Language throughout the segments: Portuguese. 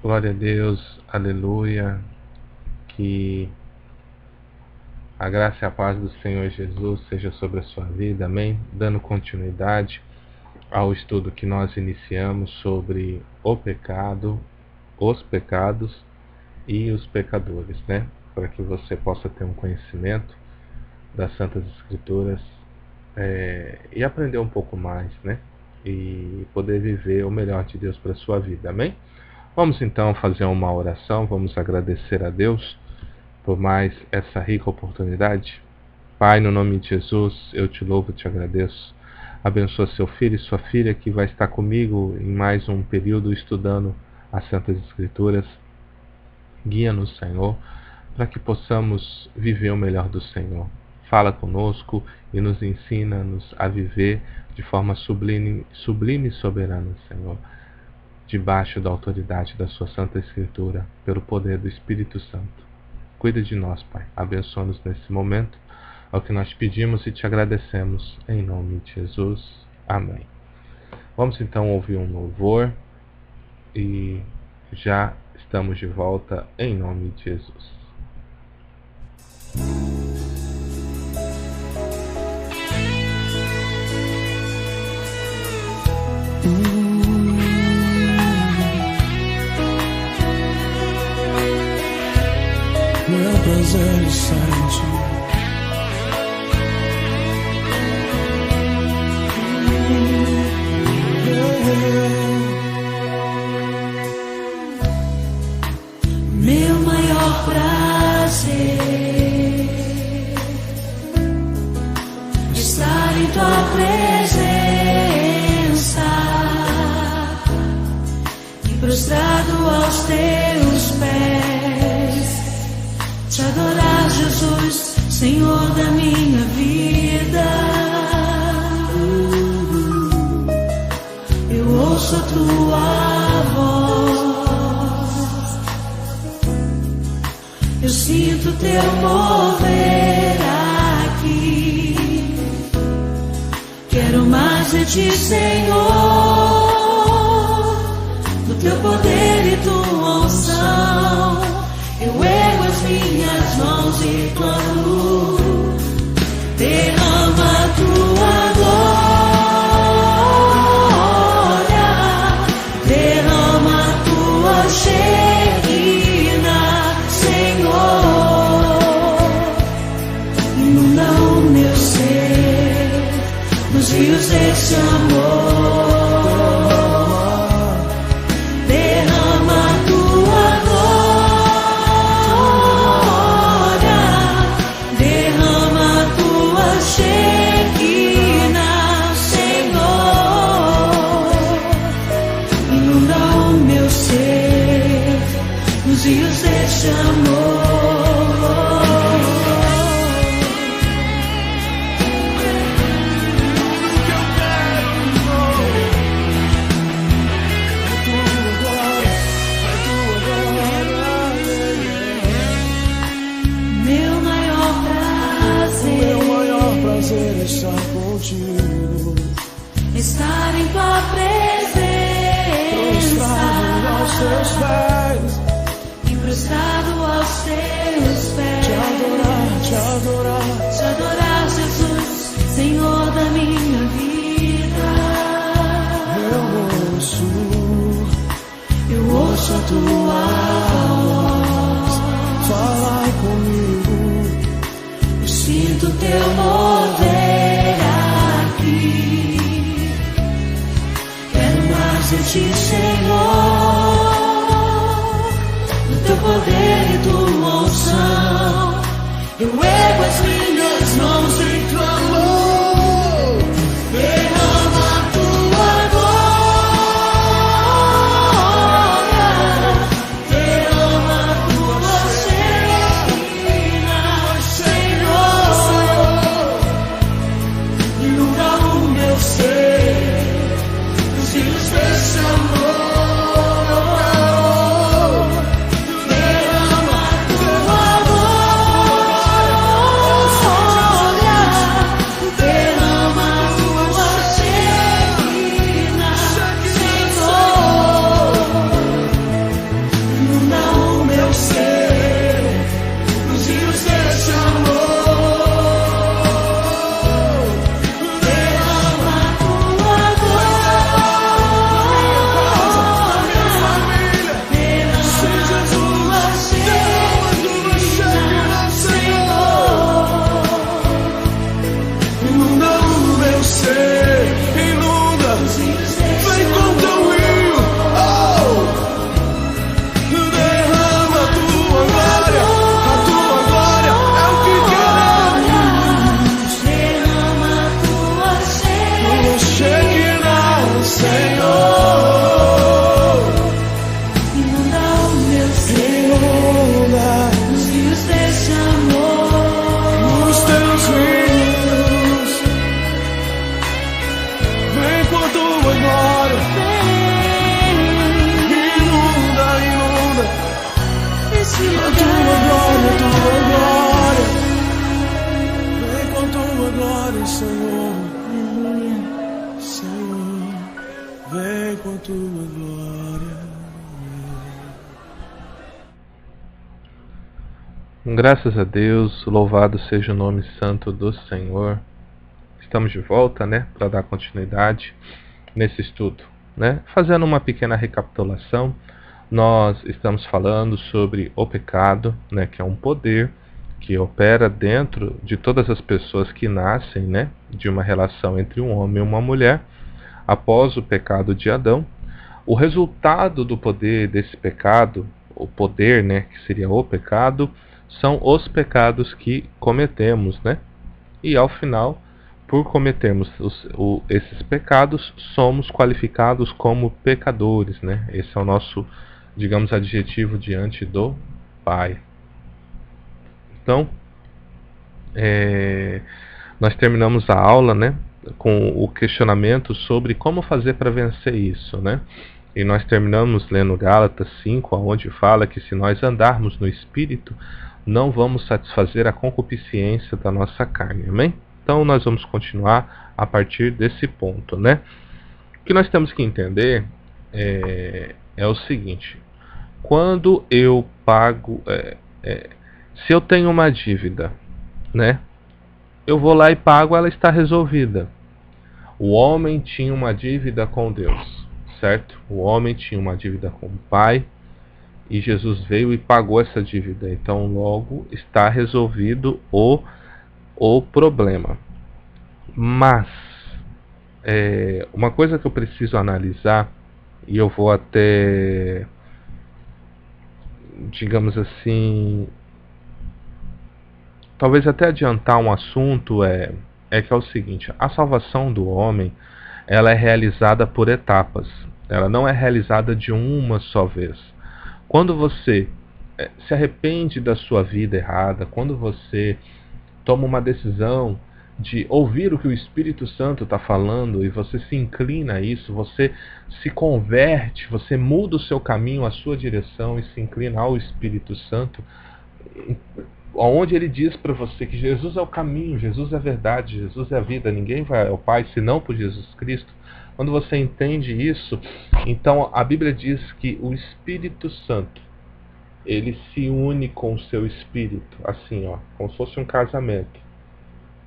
Glória a Deus, aleluia. Que a graça e a paz do Senhor Jesus seja sobre a sua vida, amém? Dando continuidade ao estudo que nós iniciamos sobre o pecado, os pecados e os pecadores, né? Para que você possa ter um conhecimento das Santas Escrituras e aprender um pouco mais, né? E poder viver o melhor de Deus para a sua vida, amém? Vamos então fazer uma oração, vamos agradecer a Deus por mais essa rica oportunidade. Pai, no nome de Jesus, eu te louvo e te agradeço. Abençoa seu filho e sua filha que vai estar comigo em mais um período estudando as Santas Escrituras. Guia-nos, Senhor, para que possamos viver o melhor do Senhor. Fala conosco e nos ensina-nos a viver de forma sublime e soberana, Senhor, debaixo da autoridade da sua Santa Escritura, pelo poder do Espírito Santo. Cuida de nós, Pai. Abençoa-nos nesse momento. É o que nós pedimos e te agradecemos. Em nome de Jesus. Amém. Vamos então ouvir um louvor e já estamos de volta em nome de Jesus. Meu prazer está em ti. Meu maior prazer estar em tua presença e prostrado aos teus pés, te adorar, Jesus, Senhor da minha vida. Eu ouço a tua voz, eu sinto teu mover aqui. Quero mais de ti, Senhor, do teu poder e tua unção. Eu ergo as minhas mãos e clamo, derrama a tua glória, derrama a tua Shekinah, Senhor. Inunda o meu ser nos rios desse amor. Os rios deste amor. Meu maior prazer é estar contigo, estar em tua presença, prostrado aos teus pés, prostrado aos teus pés, te adorar, Jesus, Senhor da minha vida. Eu ouço a tua voz, fala comigo, eu sinto teu mover aqui. Quero mais de ti, Senhor, teu poder e tua unção. Eu ergo as minhas mãos e clamo, derrama a tua glória, derrama a tua Shekinah, Senhor. Inunda o meu ser, os rios desse amor. Derrama a tua glória. vem com a tua glória. Graças a Deus, louvado seja o nome santo do Senhor. Estamos de volta, né, para dar continuidade nesse estudo, né? Fazendo uma pequena recapitulação, nós estamos falando sobre o pecado, né, que é um poder que opera dentro de todas as pessoas que nascem, né, de uma relação entre um homem e uma mulher após o pecado de Adão. O resultado do poder desse pecado, o poder, né, que seria o pecado, são os pecados que cometemos, né? E ao final, por cometermos esses pecados, somos qualificados como pecadores, né? Esse é o nosso, digamos, adjetivo diante do Pai. Então, nós terminamos a aula, né, com o questionamento sobre como fazer para vencer isso, né? E nós terminamos lendo Gálatas 5, onde fala que se nós andarmos no Espírito, não vamos satisfazer a concupiscência da nossa carne, amém? Então nós vamos continuar a partir desse ponto, né? O que nós temos que entender é o seguinte: quando eu pago, se eu tenho uma dívida, né? Eu vou lá e pago, ela está resolvida. O homem tinha uma dívida com Deus, certo? O homem tinha uma dívida com o Pai, e Jesus veio e pagou essa dívida. Então logo está resolvido o problema. Mas uma coisa que eu preciso analisar, e eu vou até, digamos assim, talvez até adiantar um assunto, é que é o seguinte: a salvação do homem, ela é realizada por etapas. Ela não é realizada de uma só vez. Quando você se arrepende da sua vida errada, quando você toma uma decisão de ouvir o que o Espírito Santo está falando e você se inclina a isso, você se converte, você muda o seu caminho, a sua direção e se inclina ao Espírito Santo, onde ele diz para você que Jesus é o caminho, Jesus é a verdade, Jesus é a vida, ninguém vai ao Pai senão por Jesus Cristo. Quando você entende isso, então a Bíblia diz que o Espírito Santo, ele se une com o seu espírito, assim, ó, como se fosse um casamento.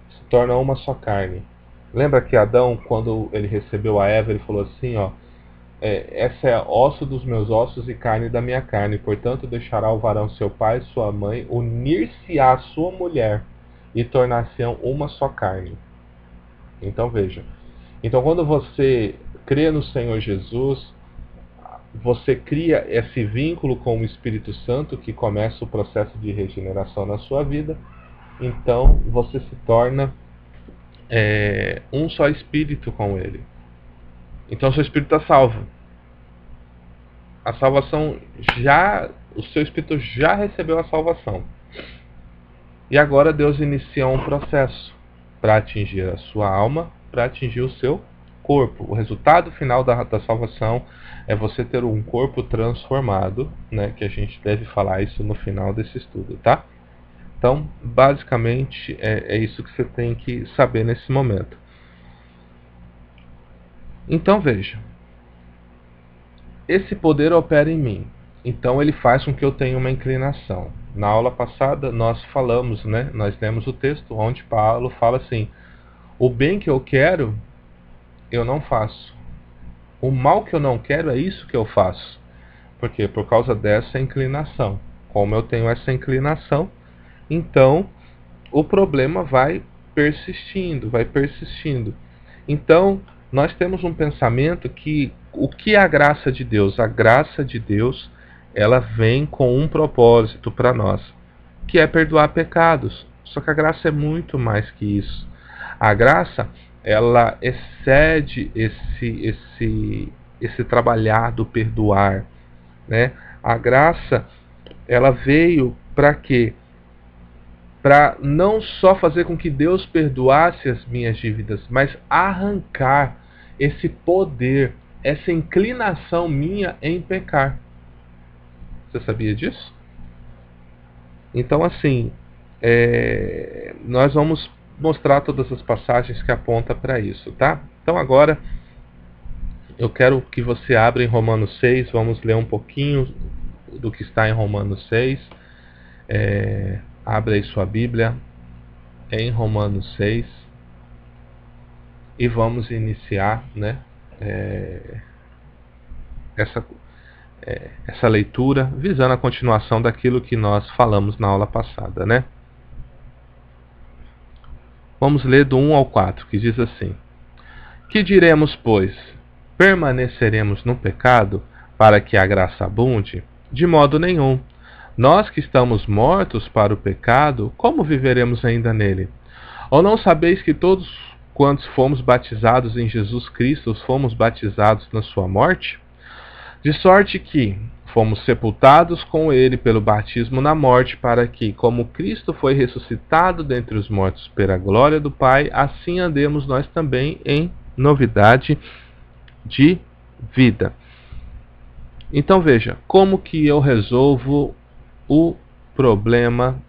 Se torna uma só carne. Lembra que Adão, quando ele recebeu a Eva, ele falou assim, ó: essa é osso dos meus ossos e carne da minha carne. Portanto, deixará o varão seu pai e sua mãe, unir-se-á à sua mulher, e tornar-se-ão uma só carne. Então veja. Então quando você crê no Senhor Jesus, você cria esse vínculo com o Espírito Santo, que começa o processo de regeneração na sua vida. Então você se torna um só espírito com ele. Então seu espírito está salvo. A salvação o seu espírito já recebeu a salvação. E agora Deus inicia um processo para atingir a sua alma, para atingir o seu corpo. O resultado final da salvação é você ter um corpo transformado, né? Que a gente deve falar isso no final desse estudo, tá? Então, basicamente, é isso que você tem que saber nesse momento. Então, veja. Esse poder opera em mim. Então, ele faz com que eu tenha uma inclinação. Na aula passada, nós falamos, né? Nós lemos o texto onde Paulo fala assim: o bem que eu quero, eu não faço. O mal que eu não quero, é isso que eu faço. Por quê? Por causa dessa inclinação. Como eu tenho essa inclinação, então o problema vai persistindo, vai persistindo. Então, nós temos um pensamento que o que é a graça de Deus? A graça de Deus, ela vem com um propósito para nós, que é perdoar pecados. Só que a graça é muito mais que isso. A graça, ela excede esse trabalhar do perdoar, né? A graça, ela veio para quê? Para não só fazer com que Deus perdoasse as minhas dívidas, mas arrancar esse poder, essa inclinação minha em pecar. Você sabia disso? Então, assim, nós vamos mostrar todas as passagens que apontam para isso, tá? Então agora eu quero que você abra em Romanos 6, vamos ler um pouquinho do que está em Romanos 6. Abra aí sua Bíblia em Romanos 6 e vamos iniciar, né, essa leitura visando a continuação daquilo que nós falamos na aula passada, né? Vamos ler do 1 ao 4, que diz assim: Que diremos, pois? Permaneceremos no pecado para que a graça abunde? De modo nenhum. Nós que estamos mortos para o pecado, como viveremos ainda nele? Ou não sabeis que todos quantos fomos batizados em Jesus Cristo, fomos batizados na sua morte? De sorte que fomos sepultados com ele pelo batismo na morte, para que, como Cristo foi ressuscitado dentre os mortos pela glória do Pai, assim andemos nós também em novidade de vida. Então veja, como que eu resolvo o problema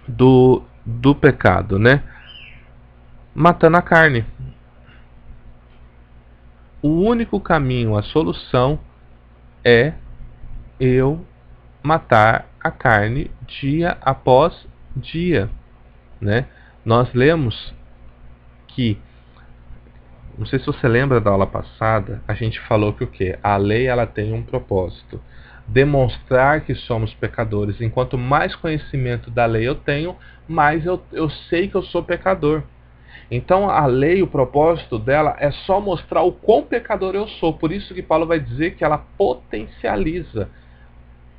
do pecado, né? Matando a carne. O único caminho, a solução é eu matar a carne dia após dia, né? Nós lemos que, não sei se você lembra da aula passada, a gente falou que o quê? A lei ela tem um propósito: demonstrar que somos pecadores. Enquanto mais conhecimento da lei eu tenho, mais eu sei que eu sou pecador. Então a lei, o propósito dela é só mostrar o quão pecador eu sou. Por isso que Paulo vai dizer que ela potencializa.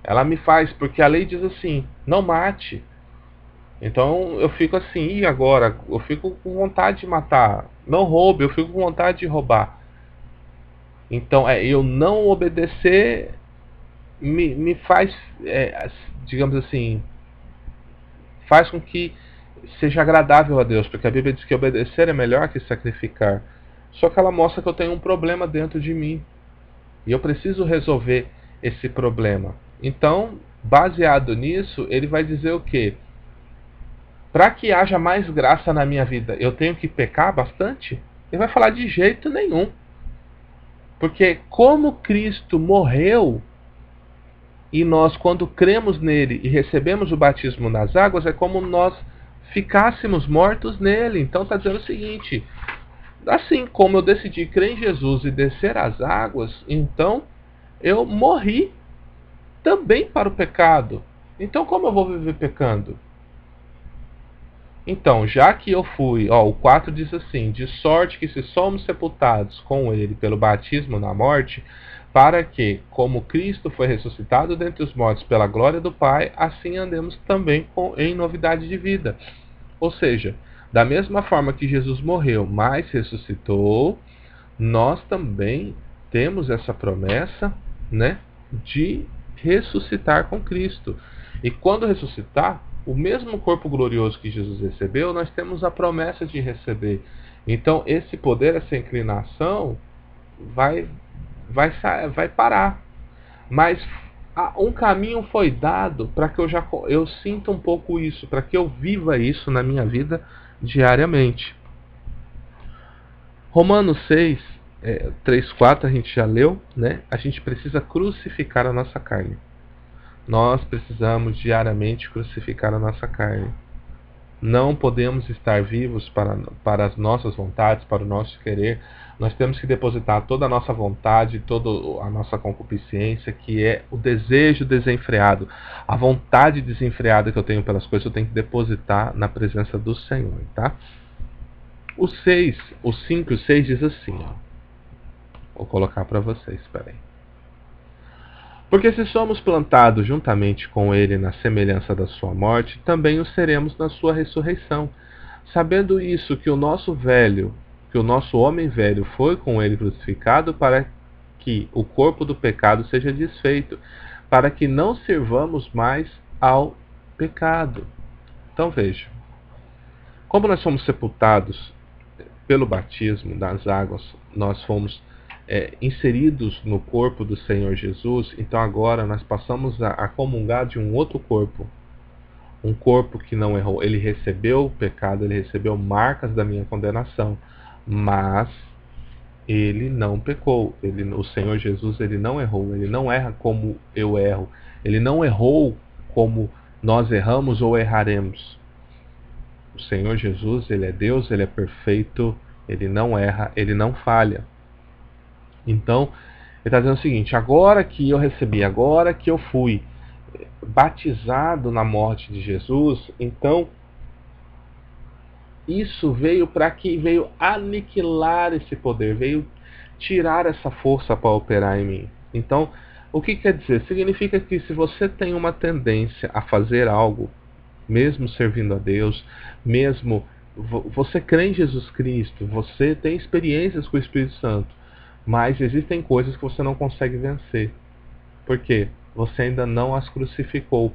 Ela me faz, porque a lei diz assim: não mate. Então eu fico assim, e agora? Eu fico com vontade de matar. Não roube, eu fico com vontade de roubar. Então eu não obedecer me faz, digamos assim, faz com que seja agradável a Deus, porque a Bíblia diz que obedecer é melhor que sacrificar. Só que ela mostra que eu tenho um problema dentro de mim e eu preciso resolver esse problema. Então, baseado nisso, ele vai dizer o quê? Para que haja mais graça na minha vida, eu tenho que pecar bastante? Ele vai falar de jeito nenhum. Porque como Cristo morreu, e nós, quando cremos nele e recebemos o batismo nas águas, é como nós ficássemos mortos nele. Então está dizendo o seguinte: assim como eu decidi crer em Jesus e descer as águas, então eu morri também para o pecado. Então como eu vou viver pecando? Então, já que eu fui, o 4 diz assim: de sorte que se somos sepultados com ele pelo batismo na morte, para que, como Cristo foi ressuscitado dentre os mortos pela glória do Pai, assim andemos também em novidade de vida. Ou seja, da mesma forma que Jesus morreu, mas ressuscitou, nós também temos essa promessa, né, de ressuscitar com Cristo. E quando ressuscitar, o mesmo corpo glorioso que Jesus recebeu, nós temos a promessa de receber. Então, esse poder, essa inclinação, vai parar. Mas um caminho foi dado para que eu sinta um pouco isso, para que eu viva isso na minha vida diariamente. Romanos 6, 3, 4 a gente já leu, né? A gente precisa crucificar a nossa carne. Nós precisamos diariamente crucificar a nossa carne. Não podemos estar vivos para as nossas vontades, para o nosso querer. Nós temos que depositar toda a nossa vontade, toda a nossa concupiscência, que é o desejo desenfreado. A vontade desenfreada que eu tenho pelas coisas, eu tenho que depositar na presença do Senhor, tá? O 5 e o 6 diz assim, vou colocar para vocês, espera aí. Porque se somos plantados juntamente com ele na semelhança da sua morte, também o seremos na sua ressurreição. Sabendo isso, que o nosso homem velho foi com ele crucificado, para que o corpo do pecado seja desfeito, para que não sirvamos mais ao pecado. Então veja, como nós somos sepultados pelo batismo das águas, nós fomos inseridos no corpo do Senhor Jesus. Então agora nós passamos a comungar de um outro corpo, um corpo que não errou. Ele recebeu o pecado, ele recebeu marcas da minha condenação, mas ele não pecou. O Senhor Jesus, ele não errou. Ele não erra como eu erro. Ele não errou como nós erramos ou erraremos. O Senhor Jesus, ele é Deus, ele é perfeito, ele não erra, ele não falha. Então, ele está dizendo o seguinte: agora que eu recebi, agora que eu fui batizado na morte de Jesus, então isso veio para que veio aniquilar esse poder, veio tirar essa força para operar em mim. Então, o que quer dizer? Significa que se você tem uma tendência a fazer algo, mesmo servindo a Deus, mesmo você crê em Jesus Cristo, você tem experiências com o Espírito Santo, mas existem coisas que você não consegue vencer. Por quê? Você ainda não as crucificou.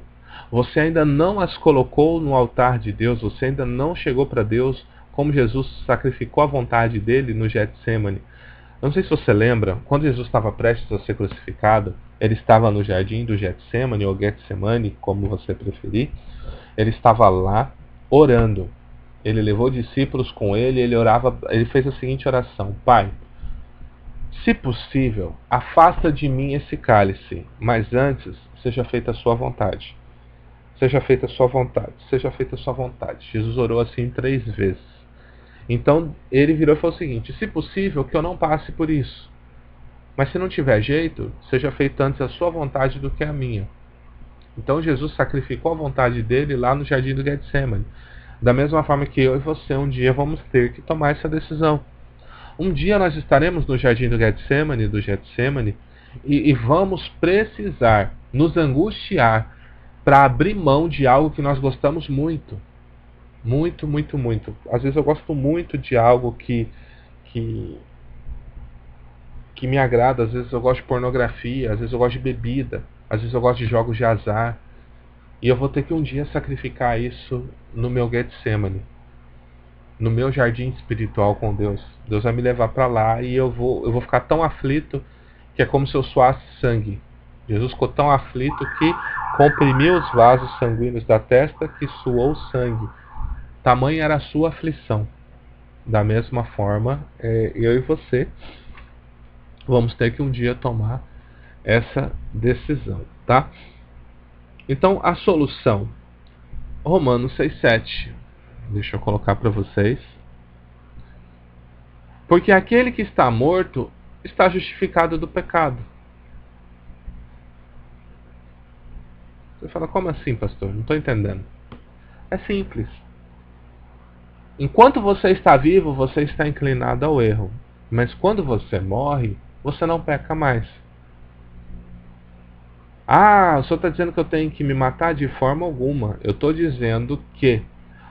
Você ainda não as colocou no altar de Deus, você ainda não chegou para Deus como Jesus sacrificou a vontade dele no Getsemane. Eu não sei se você lembra, quando Jesus estava prestes a ser crucificado, ele estava no jardim do Getsemane, ou Getsemane, como você preferir. Ele estava lá orando. Ele levou discípulos com ele, ele fez a seguinte oração: Pai, se possível, afasta de mim esse cálice, mas antes seja feita a sua vontade. Seja feita a sua vontade, seja feita a sua vontade. Jesus orou assim 3 vezes. Então ele virou e falou o seguinte: se possível, que eu não passe por isso. Mas se não tiver jeito, seja feita antes a sua vontade do que a minha. Então Jesus sacrificou a vontade dele lá no jardim do Getsemane. Da mesma forma que eu e você um dia vamos ter que tomar essa decisão. Um dia nós estaremos no jardim do Getsemane, e vamos precisar nos angustiar para abrir mão de algo que nós gostamos muito. Muito, muito, muito. Às vezes eu gosto muito de algo que me agrada. Às vezes eu gosto de pornografia, às vezes eu gosto de bebida, às vezes eu gosto de jogos de azar. E eu vou ter que um dia sacrificar isso no meu Getsemane, no meu jardim espiritual com Deus. Deus vai me levar para lá e eu vou ficar tão aflito que é como se eu suasse sangue. Jesus ficou tão aflito que comprimiu os vasos sanguíneos da testa, que suou sangue. Tamanha era a sua aflição. Da mesma forma, eu e você vamos ter que um dia tomar essa decisão, tá? Então, a solução, Romanos 6,7. Deixa eu colocar para vocês. Porque aquele que está morto está justificado do pecado. Você fala, como assim, pastor? Não estou entendendo. É simples. Enquanto você está vivo, você está inclinado ao erro. Mas quando você morre, você não peca mais. Ah, o senhor está dizendo que eu tenho que me matar? De forma alguma. Eu estou dizendo que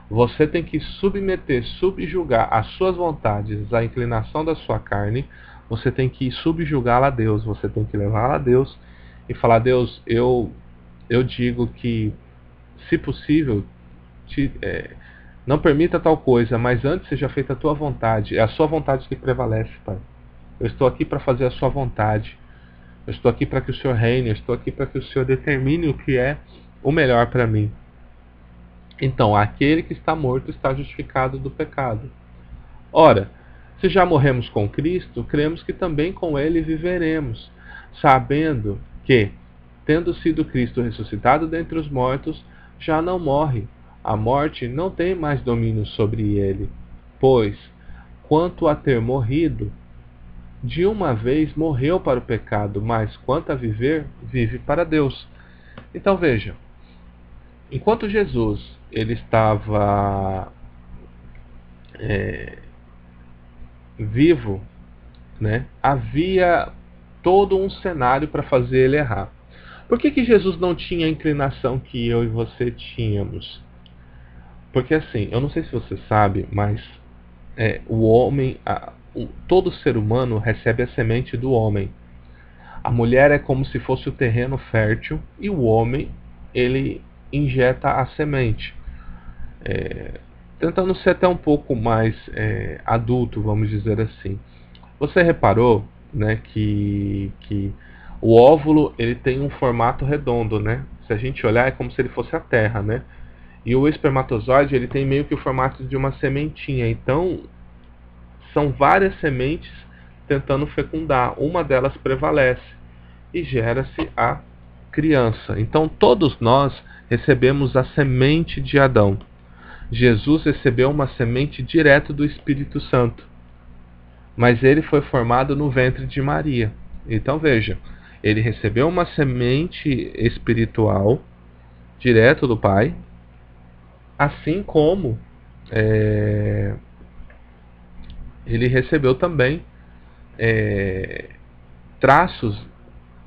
você tem que subjugar as suas vontades, a inclinação da sua carne. Você tem que subjugá-la a Deus. Você tem que levá-la a Deus e falar: Deus, eu digo que, se possível, não permita tal coisa, mas antes seja feita a tua vontade. É a sua vontade que prevalece, Pai. Eu estou aqui para fazer a sua vontade. Eu estou aqui para que o Senhor reine. Eu estou aqui para que o Senhor determine o que é o melhor para mim. Então, aquele que está morto está justificado do pecado. Ora, se já morremos com Cristo, cremos que também com Ele viveremos, sabendo que, tendo sido Cristo ressuscitado dentre os mortos, já não morre. A morte não tem mais domínio sobre ele, pois, quanto a ter morrido, de uma vez morreu para o pecado, mas quanto a viver, vive para Deus. Então veja, enquanto Jesus ele estava vivo, né, havia todo um cenário para fazer ele errar. Por que Jesus não tinha a inclinação que eu e você tínhamos? Porque assim, eu não sei se você sabe, mas o homem, todo ser humano recebe a semente do homem. A mulher é como se fosse o terreno fértil e o homem, ele injeta a semente. Tentando ser até um pouco mais adulto, vamos dizer assim. Você reparou, né, que o óvulo ele tem um formato redondo, né? Se a gente olhar, é como se ele fosse a Terra, né? E o espermatozoide ele tem meio que o formato de uma sementinha. Então, são várias sementes tentando fecundar. Uma delas prevalece e gera-se a criança. Então todos nós recebemos a semente de Adão. Jesus recebeu uma semente direto do Espírito Santo, mas ele foi formado no ventre de Maria. Então veja, ele recebeu uma semente espiritual direto do Pai, assim como ele recebeu também traços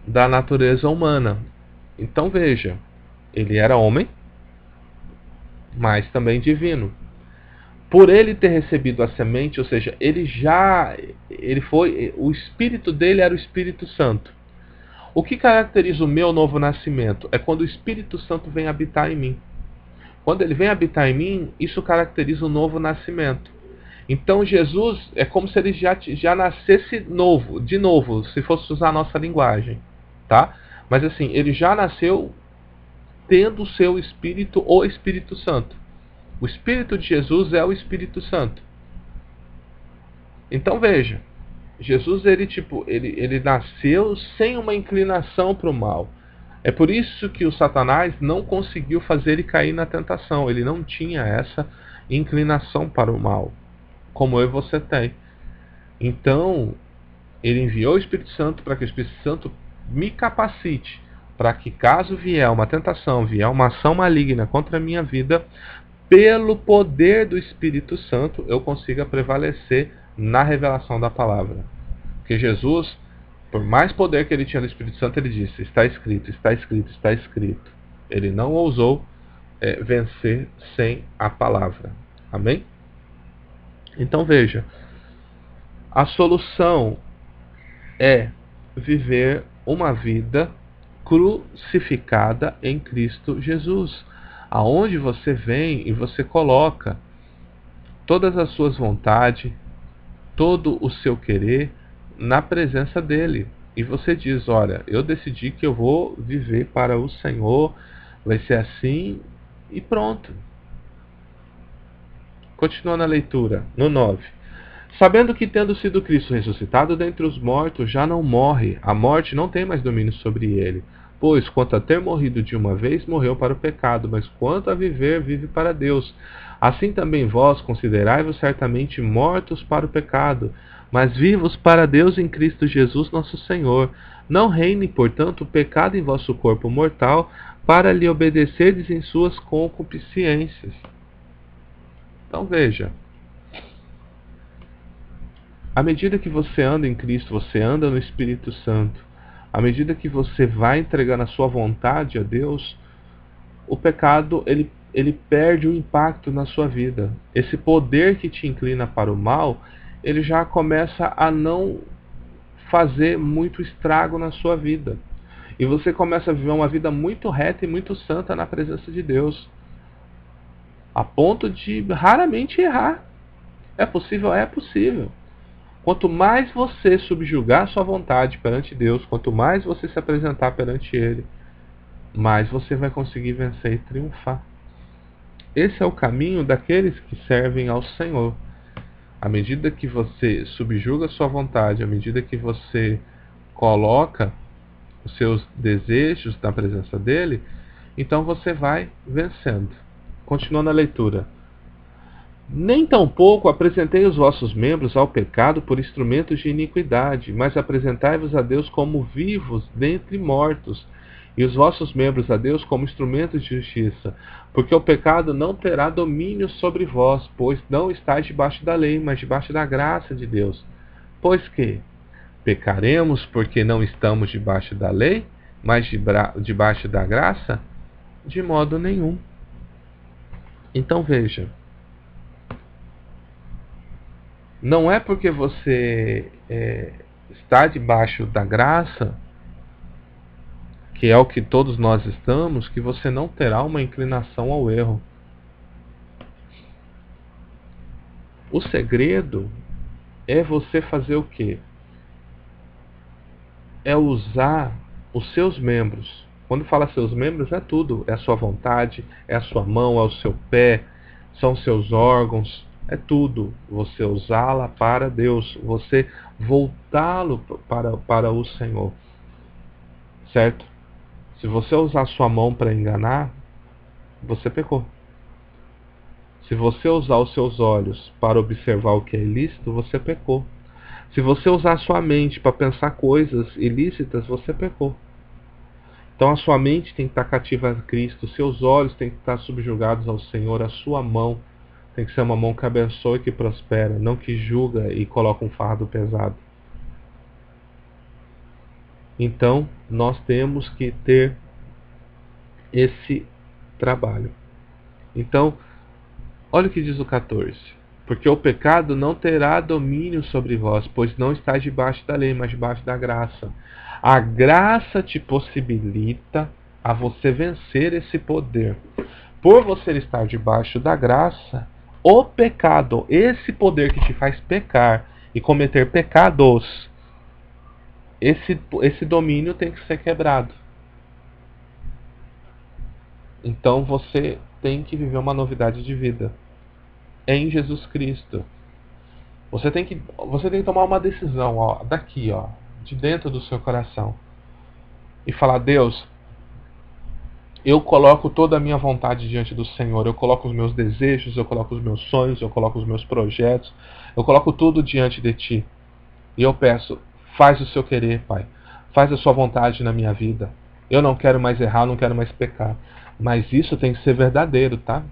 da natureza humana. Então veja, ele era homem, mas também divino. Por ele ter recebido a semente, ou seja, o espírito dele era o Espírito Santo. O que caracteriza o meu novo nascimento? É quando o Espírito Santo vem habitar em mim. Quando ele vem habitar em mim, isso caracteriza o novo nascimento. Então Jesus é como se ele já nascesse novo, de novo, se fosse usar a nossa linguagem, tá? Mas assim, ele já nasceu tendo o seu Espírito, o Espírito Santo. O Espírito de Jesus é o Espírito Santo. Então veja, Jesus ele nasceu sem uma inclinação para o mal. É por isso que o Satanás não conseguiu fazer ele cair na tentação. Ele não tinha essa inclinação para o mal, como eu e você tem. Então, ele enviou o Espírito Santo para que o Espírito Santo me capacite, para que caso vier uma tentação, vier uma ação maligna contra a minha vida, pelo poder do Espírito Santo, eu consiga prevalecer na revelação da palavra. Porque Jesus, por mais poder que ele tinha no Espírito Santo, ele disse: está escrito, está escrito, está escrito. Ele não ousou vencer sem a palavra. Amém? Então veja, a solução é viver uma vida crucificada em Cristo Jesus, aonde você vem e você coloca todas as suas vontades, todo o seu querer na presença dele. E você diz: olha, eu decidi que eu vou viver para o Senhor, vai ser assim e pronto. Continuando a leitura, no 9. Sabendo que, tendo sido Cristo ressuscitado dentre os mortos, já não morre, a morte não tem mais domínio sobre ele. Pois, quanto a ter morrido de uma vez, morreu para o pecado, mas quanto a viver, vive para Deus. Assim também vós considerai-vos certamente mortos para o pecado, mas vivos para Deus em Cristo Jesus nosso Senhor. Não reine, portanto, o pecado em vosso corpo mortal, para lhe obedecerdes em suas concupiscências. Então veja, à medida que você anda em Cristo, você anda no Espírito Santo, à medida que você vai entregando a sua vontade a Deus, o pecado ele perde o impacto na sua vida. Esse poder que te inclina para o mal, ele já começa a não fazer muito estrago na sua vida. E você começa a viver uma vida muito reta e muito santa na presença de Deus, a ponto de raramente errar. É possível? É possível. Quanto mais você subjugar a sua vontade perante Deus, quanto mais você se apresentar perante Ele, mais você vai conseguir vencer e triunfar. Esse é o caminho daqueles que servem ao Senhor. À medida que você subjuga a sua vontade, à medida que você coloca os seus desejos na presença dEle, então você vai vencendo. Continuando a leitura. Nem tampouco apresentei os vossos membros ao pecado por instrumentos de iniquidade, mas apresentai-vos a Deus como vivos dentre mortos, e os vossos membros a Deus como instrumentos de justiça. Porque o pecado não terá domínio sobre vós, pois não estáis debaixo da lei, mas debaixo da graça de Deus. Pois que pecaremos porque não estamos debaixo da lei, mas debaixo da graça? De modo nenhum. Então veja, não é porque você está debaixo da graça, que é o que todos nós estamos, que você não terá uma inclinação ao erro. O segredo é você fazer o quê? É usar os seus membros. Quando fala seus membros, é tudo. É a sua vontade, é a sua mão, é o seu pé, são os seus órgãos, é tudo. Você usá-la para Deus, você voltá-lo para o Senhor, certo? Se você usar sua mão para enganar, você pecou. Se você usar os seus olhos para observar o que é ilícito, você pecou. Se você usar a sua mente para pensar coisas ilícitas, você pecou. Então a sua mente tem que estar cativa a Cristo, os seus olhos têm que estar subjugados ao Senhor, a sua mão tem que ser uma mão que abençoa e que prospera, não que julga e coloca um fardo pesado. Então nós temos que ter esse trabalho. Então, olha o que diz o 14. Porque o pecado não terá domínio sobre vós, pois não está debaixo da lei, mas debaixo da graça. A graça te possibilita a você vencer esse poder. Por você estar debaixo da graça, o pecado, esse poder que te faz pecar e cometer pecados, esse domínio tem que ser quebrado. Então você tem que viver uma novidade de vida em Jesus Cristo. Você tem que tomar uma decisão, ó, daqui, ó, de dentro do seu coração, e falar: Deus, eu coloco toda a minha vontade diante do Senhor, eu coloco os meus desejos, eu coloco os meus sonhos, eu coloco os meus projetos, eu coloco tudo diante de Ti. E eu peço: faz o seu querer, Pai, faz a sua vontade na minha vida. Eu não quero mais errar, não quero mais pecar. Mas isso tem que ser verdadeiro, tá?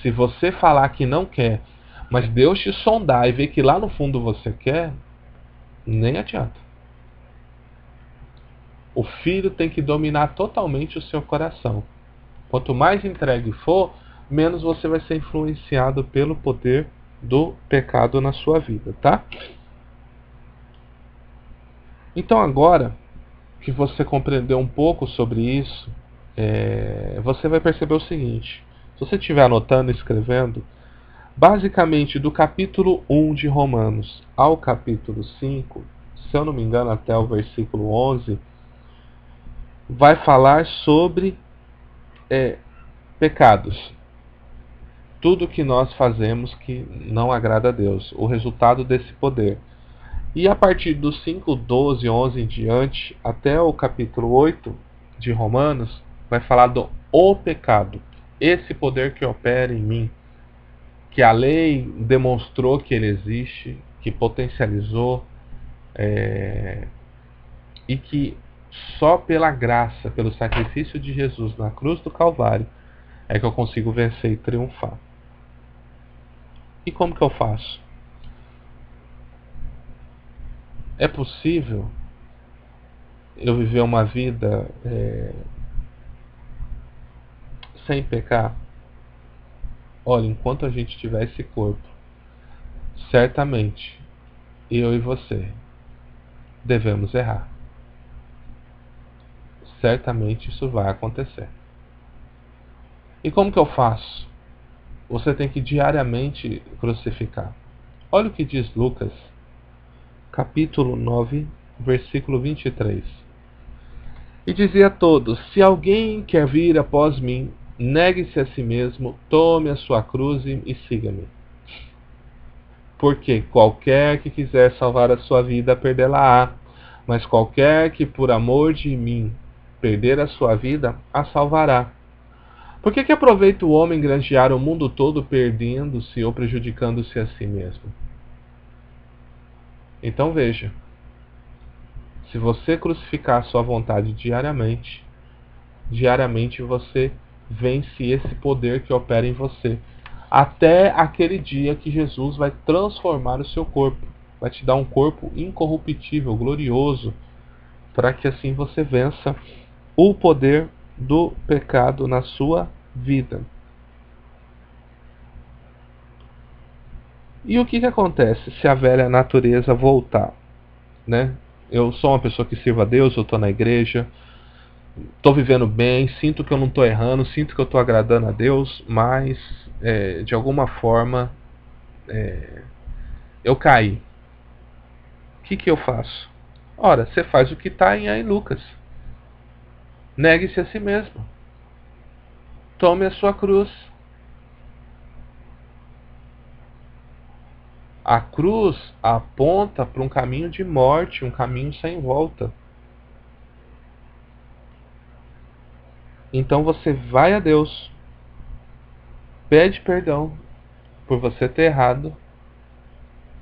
Se você falar que não quer, mas Deus te sondar e ver que lá no fundo você quer, nem adianta. O filho tem que dominar totalmente o seu coração. Quanto mais entregue for, menos você vai ser influenciado pelo poder do pecado na sua vida, tá? Então agora que você compreendeu um pouco sobre isso, você vai perceber o seguinte. Se você estiver anotando e escrevendo, basicamente do capítulo 1 de Romanos ao capítulo 5, se eu não me engano até o versículo 11, vai falar sobre pecados. Tudo que nós fazemos que não agrada a Deus, o resultado desse poder. E a partir dos 5, 12, 11 em diante, até o capítulo 8 de Romanos, vai falar do o pecado. Esse poder que opera em mim, que a lei demonstrou que ele existe, que potencializou, e que só pela graça, pelo sacrifício de Jesus na cruz do Calvário, é que eu consigo vencer e triunfar. E como que eu faço? É possível eu viver uma vida sem pecar? Olha, enquanto a gente tiver esse corpo, certamente eu e você devemos errar. Certamente isso vai acontecer. E como que eu faço? Você tem que diariamente crucificar. Olha o que diz Lucas, capítulo 9, versículo 23. E dizia a todos: se alguém quer vir após mim, negue-se a si mesmo, tome a sua cruz e siga-me. Porque qualquer que quiser salvar a sua vida, perdê-la-á. Mas qualquer que por amor de mim perder a sua vida, a salvará. Por que aproveita o homem granjear o mundo todo, perdendo-se ou prejudicando-se a si mesmo? Então veja, se você crucificar a sua vontade diariamente você vence esse poder que opera em você. Até aquele dia que Jesus vai transformar o seu corpo. Vai te dar um corpo incorruptível, glorioso, para que assim você vença o poder do pecado na sua vida. E o que acontece se a velha natureza voltar? Né? Eu sou uma pessoa que sirva a Deus, eu estou na igreja, estou vivendo bem, sinto que eu não estou errando, sinto que eu estou agradando a Deus, mas de alguma forma eu caí. O que eu faço? Ora, você faz o que está em Lucas. Negue-se a si mesmo. Tome a sua cruz. A cruz aponta para um caminho de morte, um caminho sem volta. Então você vai a Deus, pede perdão por você ter errado,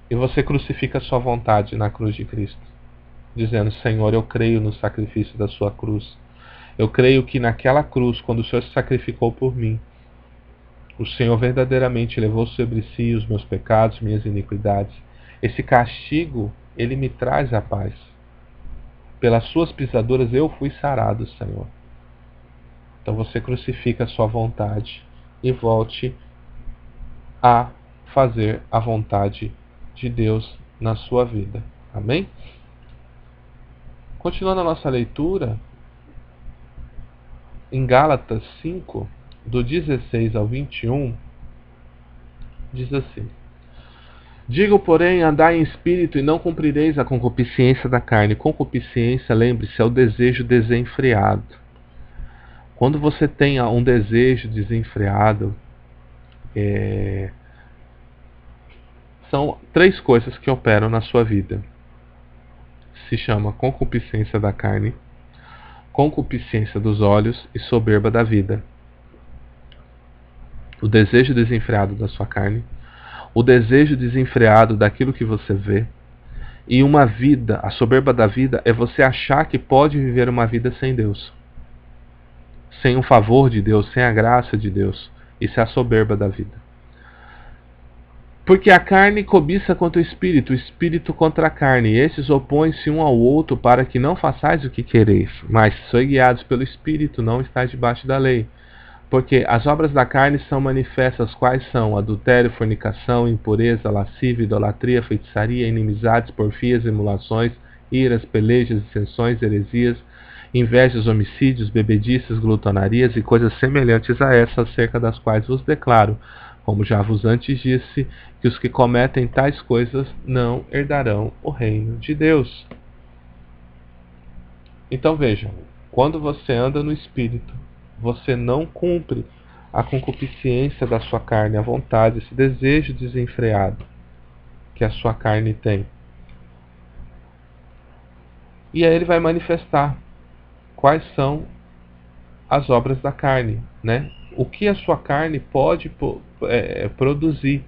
e você crucifica a sua vontade na cruz de Cristo, dizendo: Senhor, eu creio no sacrifício da sua cruz. Eu creio que naquela cruz, quando o Senhor se sacrificou por mim, o Senhor verdadeiramente levou sobre si os meus pecados, minhas iniquidades. Esse castigo, ele me traz a paz. Pelas suas pisaduras eu fui sarado, Senhor. Então você crucifica a sua vontade e volte a fazer a vontade de Deus na sua vida. Amém? Continuando a nossa leitura, em Gálatas 5, do 16 ao 21, diz assim: Digo, porém, andai em espírito e não cumprireis a concupiscência da carne. Concupiscência, lembre-se, é o desejo desenfreado. Quando você tem um desejo desenfreado, são 3 coisas que operam na sua vida. Se chama concupiscência da carne, concupiscência dos olhos e soberba da vida. O desejo desenfreado da sua carne, o desejo desenfreado daquilo que você vê, e uma vida, a soberba da vida é você achar que pode viver uma vida sem Deus, sem o favor de Deus, sem a graça de Deus. Isso é a soberba da vida. Porque a carne cobiça contra o espírito contra a carne, e esses opõem-se um ao outro para que não façais o que quereis, mas sois guiados pelo Espírito, não estáis debaixo da lei. Porque as obras da carne são manifestas, quais são: adultério, fornicação, impureza, lascívia, idolatria, feitiçaria, inimizades, porfias, emulações, iras, pelejas, dissensões, heresias, invejas, homicídios, bebedices, glutonarias e coisas semelhantes a essas, acerca das quais vos declaro, como já vos antes disse, que os que cometem tais coisas não herdarão o reino de Deus. Então vejam, quando você anda no Espírito, você não cumpre a concupiscência da sua carne, a vontade, esse desejo desenfreado que a sua carne tem. E aí ele vai manifestar quais são as obras da carne, né? O que a sua carne pode produzir.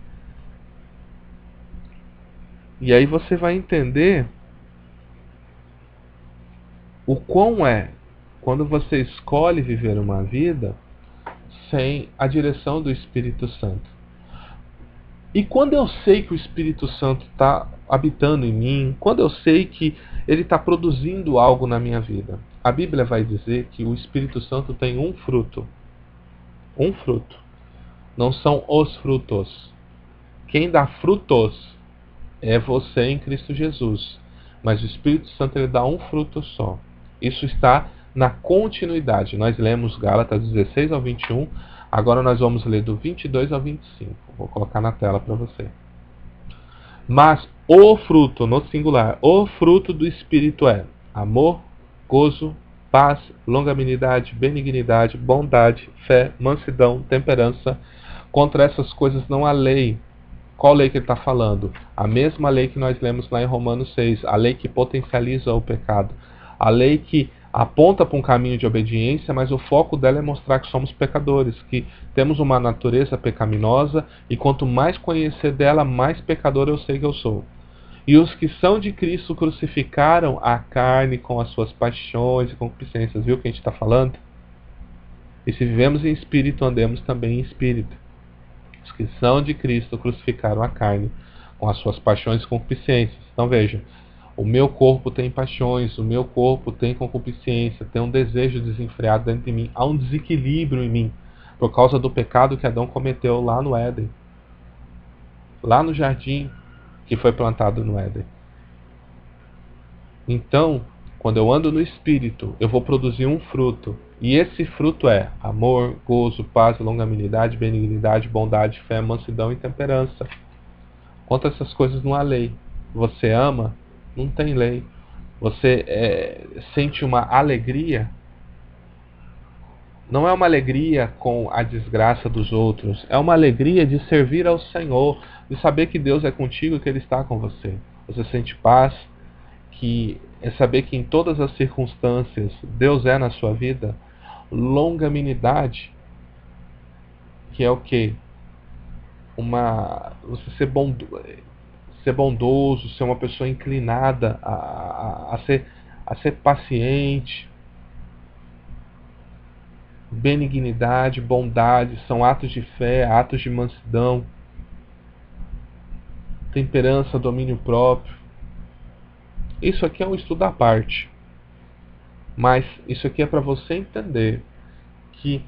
E aí você vai entender o quão quando você escolhe viver uma vida sem a direção do Espírito Santo. E quando eu sei que o Espírito Santo está habitando em mim, quando eu sei que ele está produzindo algo na minha vida, a Bíblia vai dizer que o Espírito Santo tem um fruto. Um fruto. Não são os frutos. Quem dá frutos é você em Cristo Jesus. Mas o Espírito Santo ele dá um fruto só. Isso está na continuidade. Nós lemos Gálatas 16 ao 21. Agora nós vamos ler do 22 ao 25. Vou colocar na tela para você. Mas o fruto, no singular, o fruto do Espírito é amor, gozo, paz, longanimidade, benignidade, bondade, fé, mansidão, temperança. Contra essas coisas não há lei. Qual lei que ele está falando? A mesma lei que nós lemos lá em Romanos 6. A lei que potencializa o pecado. A lei que aponta para um caminho de obediência, mas o foco dela é mostrar que somos pecadores, que temos uma natureza pecaminosa, e quanto mais conhecer dela, mais pecador eu sei que eu sou. E os que são de Cristo crucificaram a carne com as suas paixões e concupiscências. Viu o que a gente está falando? E se vivemos em espírito, andemos também em espírito. Os que são de Cristo crucificaram a carne com as suas paixões e concupiscências. Então veja, o meu corpo tem paixões, o meu corpo tem concupiscência, tem um desejo desenfreado dentro de mim. Há um desequilíbrio em mim, por causa do pecado que Adão cometeu lá no Éden. Lá no jardim que foi plantado no Éden. Então, quando eu ando no Espírito, eu vou produzir um fruto. E esse fruto é amor, gozo, paz, longanimidade, benignidade, bondade, fé, mansidão e temperança. Contra essas coisas não há lei. Você ama, não tem lei. Você sente uma alegria. Não é uma alegria com a desgraça dos outros. É uma alegria de servir ao Senhor. de saber que Deus é contigo e que Ele está com você. Você sente paz, que é saber que em todas as circunstâncias Deus é na sua vida. Longanimidade, que é o quê? Você ser bondoso, ser uma pessoa inclinada a ser paciente. Benignidade, bondade, são atos de fé, atos de mansidão, temperança, domínio próprio. Isso aqui é um estudo à parte, mas isso aqui é para você entender que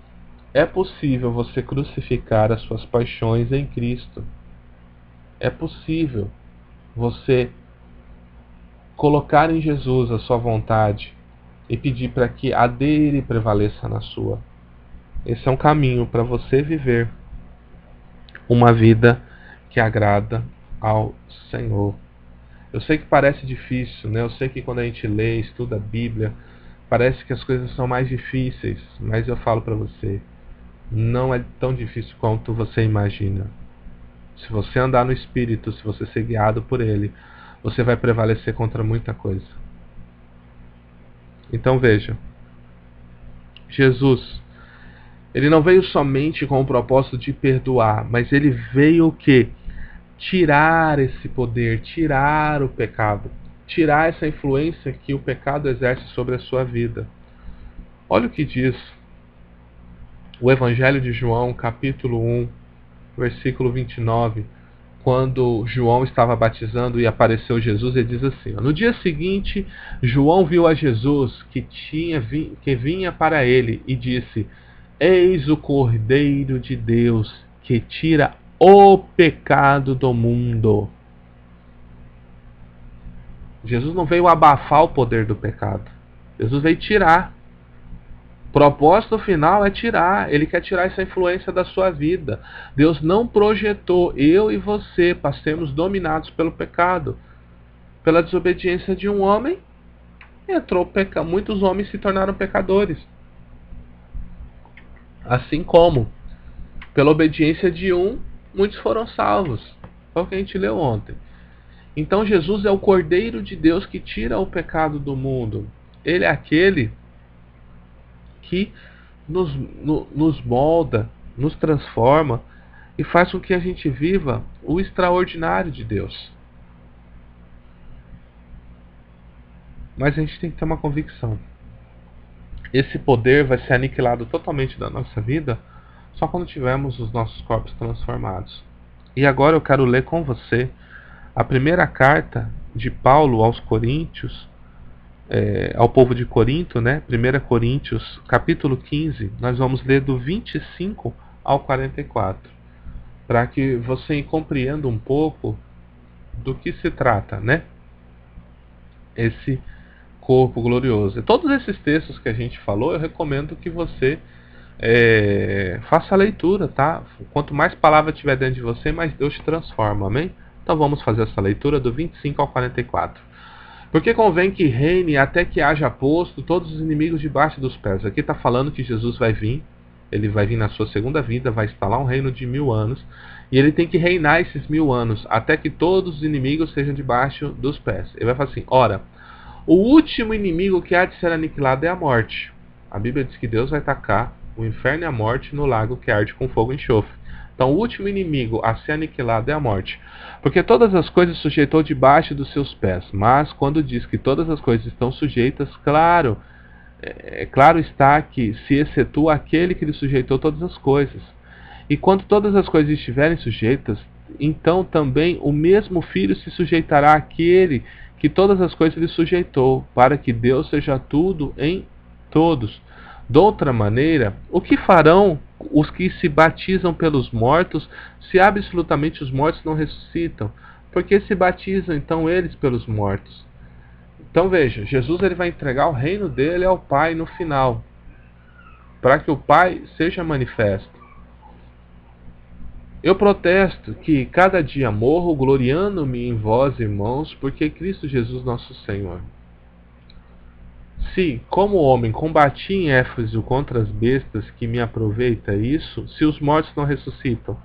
é possível você crucificar as suas paixões em Cristo. É possível você colocar em Jesus a sua vontade e pedir para que a dele prevaleça na sua. Esse é um caminho para você viver uma vida que agrada ao Senhor. Eu sei que parece difícil, né? Eu sei que quando a gente lê, estuda a Bíblia, parece que as coisas são mais difíceis, mas eu falo para você, não é tão difícil quanto você imagina. Se você andar no Espírito, se você ser guiado por Ele, você vai prevalecer contra muita coisa. Então veja, Jesus, Ele não veio somente com o propósito de perdoar, mas Ele veio o quê? Tirar esse poder, tirar o pecado, tirar essa influência que o pecado exerce sobre a sua vida. Olha o que diz o Evangelho de João, capítulo 1, versículo 29, quando João estava batizando e apareceu Jesus, ele diz assim: no dia seguinte, João viu a Jesus que vinha para ele e disse: eis o Cordeiro de Deus que tira o pecado do mundo. Jesus não veio abafar o poder do pecado. Jesus veio tirar. O propósito final é tirar. Ele quer tirar essa influência da sua vida. Deus não projetou eu e você para sermos dominados pelo pecado. Pela desobediência de um homem, muitos homens se tornaram pecadores. Assim como, pela obediência de um, muitos foram salvos. Foi o que a gente leu ontem. Então Jesus é o Cordeiro de Deus que tira o pecado do mundo. Ele é aquele que nos molda, nos transforma e faz com que a gente viva o extraordinário de Deus. Mas a gente tem que ter uma convicção. Esse poder vai ser aniquilado totalmente da nossa vida só quando tivermos os nossos corpos transformados. E agora eu quero ler com você a primeira carta de Paulo aos Coríntios, ao povo de Corinto, né? 1 Coríntios, capítulo 15, nós vamos ler do 25 ao 44, para que você compreenda um pouco do que se trata, né? Esse corpo glorioso. E todos esses textos que a gente falou, eu recomendo que você faça a leitura, tá? Quanto mais palavra tiver dentro de você, mais Deus te transforma, amém? Então vamos fazer essa leitura do 25 ao 44. Porque convém que reine até que haja posto todos os inimigos debaixo dos pés. Aqui está falando que Jesus vai vir, ele vai vir na sua segunda vida, vai instalar um reino de 1000 anos, e ele tem que reinar esses 1000 anos, até que todos os inimigos sejam debaixo dos pés. Ele vai falar assim: ora, o último inimigo que há de ser aniquilado é a morte. A Bíblia diz que Deus vai tacar o inferno e a morte no lago que arde com fogo e enxofre. Então o último inimigo a ser aniquilado é a morte. Porque todas as coisas sujeitou debaixo dos seus pés. Mas quando diz que todas as coisas estão sujeitas, claro está que se excetua aquele que lhe sujeitou todas as coisas. E quando todas as coisas estiverem sujeitas, então também o mesmo Filho se sujeitará àquele que todas as coisas lhe sujeitou, para que Deus seja tudo em todos. De outra maneira, o que farão os que se batizam pelos mortos, se absolutamente os mortos não ressuscitam? Porque se batizam então eles pelos mortos? Então veja, Jesus ele vai entregar o reino dele ao Pai no final, para que o Pai seja manifesto. Eu protesto que cada dia morro gloriando-me em vós, irmãos, porque Cristo Jesus nosso Senhor. Se, como homem, combati em Éfeso contra as bestas, que me aproveita isso, se os mortos não ressuscitam?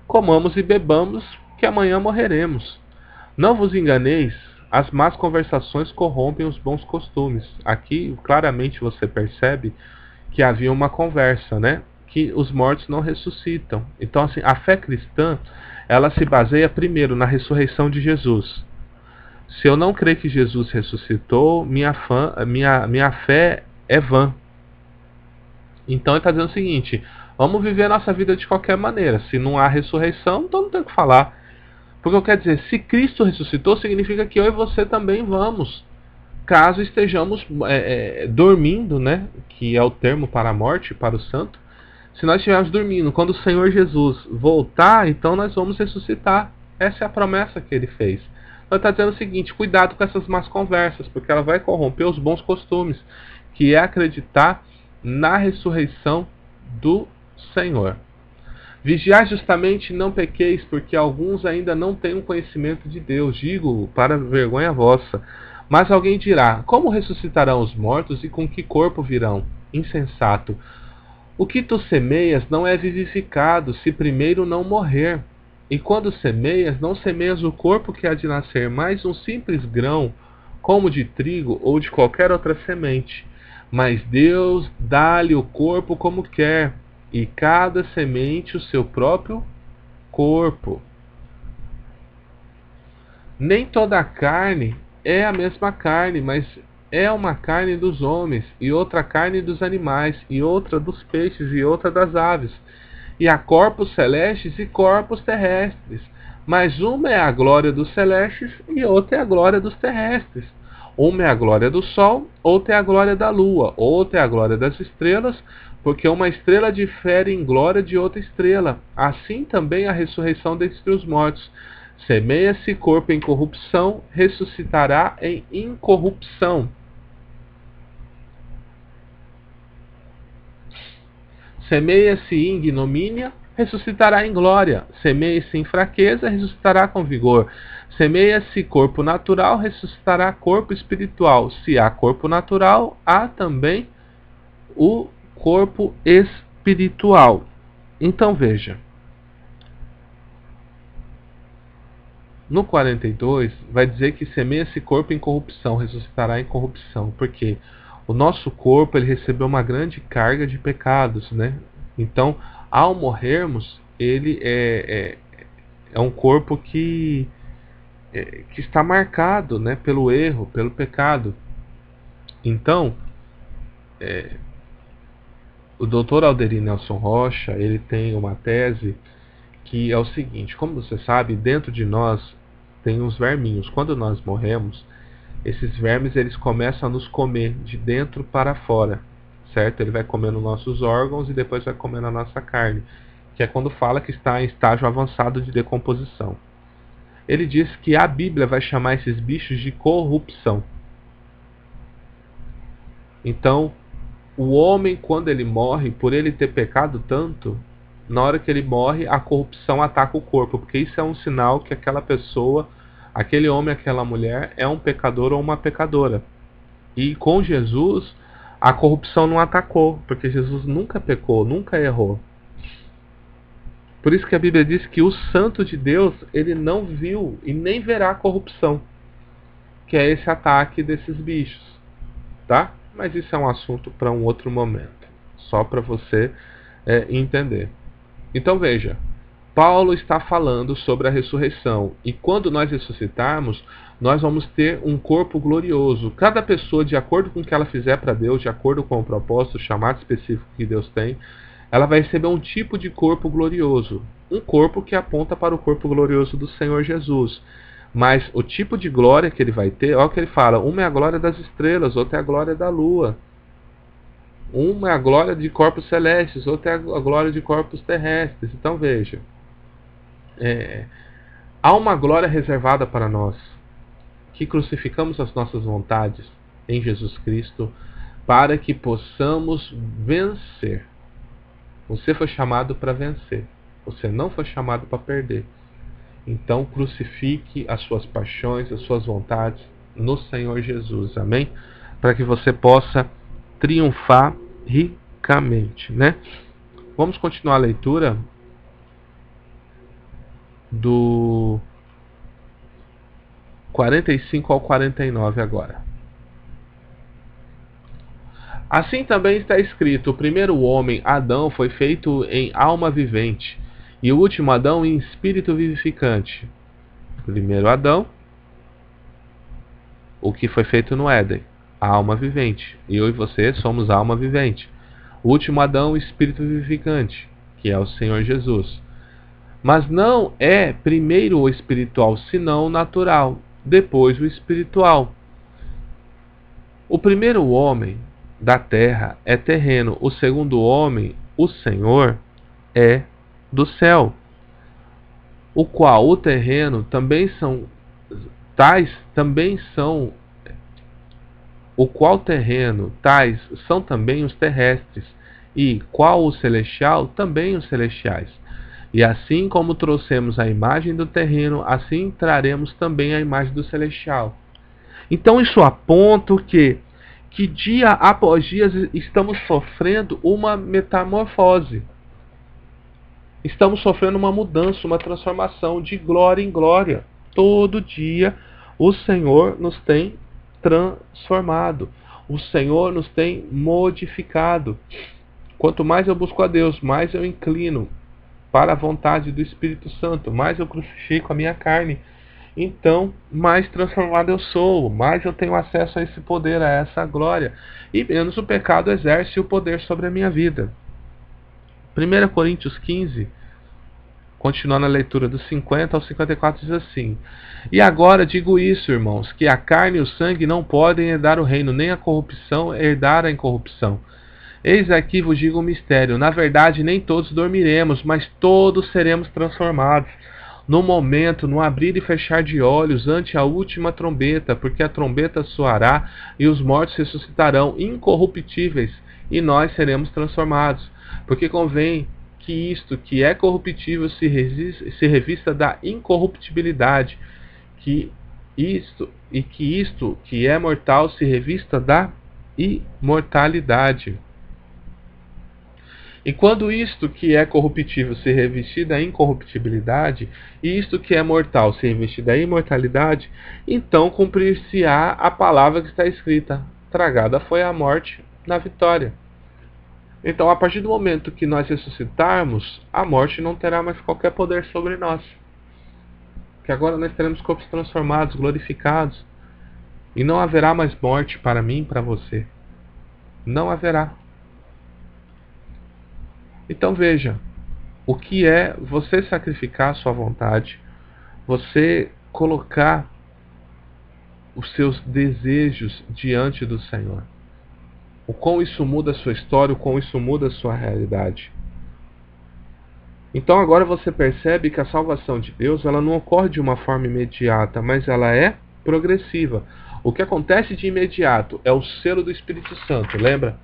Comamos e bebamos, porque amanhã morreremos. Não vos enganeis, as más conversações corrompem os bons costumes. Aqui, claramente, você percebe que havia uma conversa, né? Que os mortos não ressuscitam. Então, assim, a fé cristã, ela se baseia primeiro na ressurreição de Jesus. Se eu não crer que Jesus ressuscitou, minha fé é vã. Então ele está dizendo o seguinte: vamos viver a nossa vida de qualquer maneira. Se não há ressurreição, então não tem o que falar. Porque eu quero dizer, se Cristo ressuscitou, significa que eu e você também vamos. Caso estejamos dormindo, né? Que é o termo para a morte, para o santo. Se nós estivermos dormindo, quando o Senhor Jesus voltar, então nós vamos ressuscitar. Essa é a promessa que ele fez. Então ele está dizendo o seguinte: cuidado com essas más conversas, porque ela vai corromper os bons costumes, que é acreditar na ressurreição do Senhor. Vigiai justamente, não pequeis, porque alguns ainda não têm um conhecimento de Deus. Digo para vergonha vossa. Mas alguém dirá: como ressuscitarão os mortos e com que corpo virão? Insensato. O que tu semeias não é vivificado, se primeiro não morrer. E quando semeias, não semeias o corpo que há de nascer, mas um simples grão, como de trigo ou de qualquer outra semente. Mas Deus dá-lhe o corpo como quer, e cada semente o seu próprio corpo. Nem toda a carne é a mesma carne, mas é uma carne dos homens, e outra carne dos animais, e outra dos peixes, e outra das aves. E há corpos celestes e corpos terrestres, mas uma é a glória dos celestes e outra é a glória dos terrestres. Uma é a glória do sol, outra é a glória da lua, outra é a glória das estrelas, porque uma estrela difere em glória de outra estrela. Assim também a ressurreição dentre os mortos. Semeia-se corpo em corrupção, ressuscitará em incorrupção. Semeia-se em ignomínia, ressuscitará em glória. Semeia-se em fraqueza, ressuscitará com vigor. Semeia-se corpo natural, ressuscitará corpo espiritual. Se há corpo natural, há também o corpo espiritual. Então veja, no 42 vai dizer que semeia-se corpo em corrupção, ressuscitará em corrupção, porque o nosso corpo ele recebeu uma grande carga de pecados, né? Então, ao morrermos, ele é um corpo que está marcado, né, pelo erro, pelo pecado. Então, o Dr. Alderino Nelson Rocha, ele tem uma tese que é o seguinte: como você sabe, dentro de nós tem os verminhos. Quando nós morremos, esses vermes eles começam a nos comer de dentro para fora, certo? Ele vai comendo nossos órgãos e depois vai comendo a nossa carne, que é quando fala que está em estágio avançado de decomposição. Ele diz que a Bíblia vai chamar esses bichos de corrupção. Então, o homem, quando ele morre, por ele ter pecado tanto, na hora que ele morre, a corrupção ataca o corpo, porque isso é um sinal que aquela pessoa, aquele homem, aquela mulher, é um pecador ou uma pecadora. E com Jesus, a corrupção não atacou, porque Jesus nunca pecou, nunca errou. Por isso que a Bíblia diz que o santo de Deus, ele não viu e nem verá a corrupção, que é esse ataque desses bichos, tá? Mas isso é um assunto para um outro momento, só para você entender. Então veja, Paulo está falando sobre a ressurreição, e quando nós ressuscitarmos, nós vamos ter um corpo glorioso. Cada pessoa, de acordo com o que ela fizer para Deus, de acordo com o propósito, o chamado específico que Deus tem, ela vai receber um tipo de corpo glorioso, um corpo que aponta para o corpo glorioso do Senhor Jesus. Mas o tipo de glória que ele vai ter, olha o que ele fala: uma é a glória das estrelas, outra é a glória da lua. Uma é a glória de corpos celestes, outra é a glória de corpos terrestres. Então veja, há uma glória reservada para nós, que crucificamos as nossas vontades em Jesus Cristo, para que possamos vencer. Você foi chamado para vencer, você não foi chamado para perder. Então crucifique as suas paixões, as suas vontades no Senhor Jesus, amém? Para que você possa triunfar ricamente, né? Vamos continuar a leitura. do 45 ao 49 agora. Assim também está escrito: o primeiro homem, Adão, foi feito em alma vivente, e o último Adão em espírito vivificante. Primeiro Adão, o que foi feito no Éden, a alma vivente. Eu e você somos a alma vivente. O último Adão, o espírito vivificante, que é o Senhor Jesus. Mas não é primeiro o espiritual, senão o natural, depois o espiritual. O primeiro homem da terra é terreno, o segundo homem, o Senhor, é do céu. O qual o terreno também são tais são também os terrestres, e qual o celestial, também os celestiais. E assim como trouxemos a imagem do terreno, assim traremos também a imagem do celestial. Então isso aponta que dia após dia estamos sofrendo uma metamorfose. Estamos sofrendo uma mudança, uma transformação de glória em glória. Todo dia o Senhor nos tem transformado. O Senhor nos tem modificado. Quanto mais eu busco a Deus, mais eu inclino para a vontade do Espírito Santo, mais eu crucifico a minha carne. Então, mais transformado eu sou, mais eu tenho acesso a esse poder, a essa glória, e menos o pecado exerce o poder sobre a minha vida. 1 Coríntios 15, continuando a leitura dos 50 ao 54, diz assim: E agora digo isso, irmãos, que a carne e o sangue não podem herdar o reino, nem a corrupção herdar a incorrupção. Eis aqui vos digo um mistério: na verdade nem todos dormiremos, mas todos seremos transformados. No momento, no abrir e fechar de olhos, ante a última trombeta, porque a trombeta soará e os mortos ressuscitarão incorruptíveis, e nós seremos transformados. Porque convém que isto que é corruptível se revista da incorruptibilidade, que isto que é mortal se revista da imortalidade. E quando isto que é corruptível se revestir da incorruptibilidade, e isto que é mortal se revestir da imortalidade, então cumprir-se-á a palavra que está escrita: tragada foi a morte na vitória. Então, a partir do momento que nós ressuscitarmos, a morte não terá mais qualquer poder sobre nós. Que agora nós teremos corpos transformados, glorificados, e não haverá mais morte para mim e para você. Não haverá. Então veja, o que é você sacrificar a sua vontade, você colocar os seus desejos diante do Senhor. O quão isso muda a sua história, o quão isso muda a sua realidade. Então agora você percebe que a salvação de Deus, ela não ocorre de uma forma imediata, mas ela é progressiva. O que acontece de imediato é o selo do Espírito Santo, lembra?